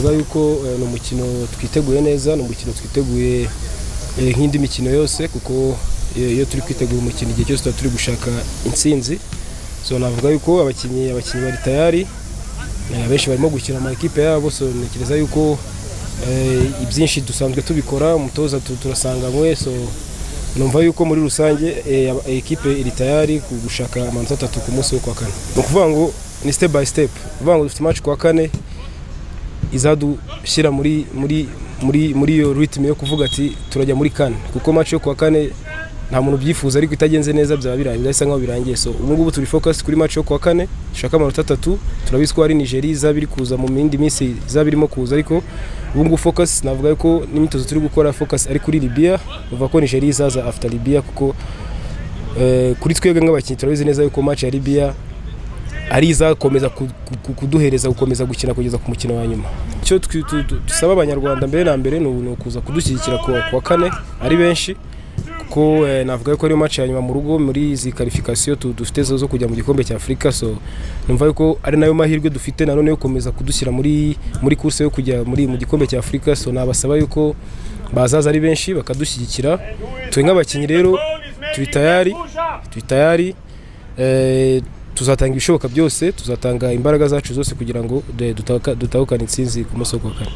navuga yuko ni umukino twiteguye neza, ni umukino twiteguye nk'indi mikino yose, kuko iyo turi kwitegura umukino igihe cyose turi gushaka intsinzi. So navuga yuko abakinnyi bari tayari, benshi barimo gukina ama equipe yabo, so ntekereza yuko ibyinshi dusanzwe tubikora, umutoza turasanganywe, so numva yuko muri rusange equipe iri tayari gushaka amanota 3 ku munsi wo kwa kane. Ni ukuvuga ngo ni step by step, uvuga ngo dufite match kwa kane izadushyira muri iyo ritme yo kuvuga ati turajya muri kane, kuko match yo kwa kane nta muntu byifuza ariko itagenze neza byaba birangiye, bisa nkaho birangiye. So ubu ngubu turi focus kuri match yo kwa kane, dushaka amanota 3. Turabizi ko ari Nigeria izabiri kuza mu mindi minsi izabirimo kuza, ariko ubu ngubu focus navuga yuko n'imitozo turi gukora focus ari kuri Libya, uvuga ko Nigeria izaza after Libya, kuko kuri twebwe nk'abakinnyi turabizi neza yuko match ya Libya ari izakomeza kuduhereza gukomeza gukina kugeza ku mukino wa nyuma. Icyo dusaba abanyarwanda mbere na mbere ni ukuza kudushyigikira kwa kane ari benshi, kuko navuga yuko ari match ya nyuma mu rugo muri izi qualification dufite zo kujya mu gikombe cya Afrika. So numva yuko ari nayo mahirwe dufite nanone yo gukomeza kudushyira muri course yo kujya mu gikombe cya Afrika. So nabasaba yuko bazaza ari benshi bakadushyigikira. Twe nk'abakinnyi rero turi tayari, tuzatanga ibishoboka byose, tuzatanga imbaraga zacu zose kugira ngo dutahukane intsinzi ku munsi wo kwa kane.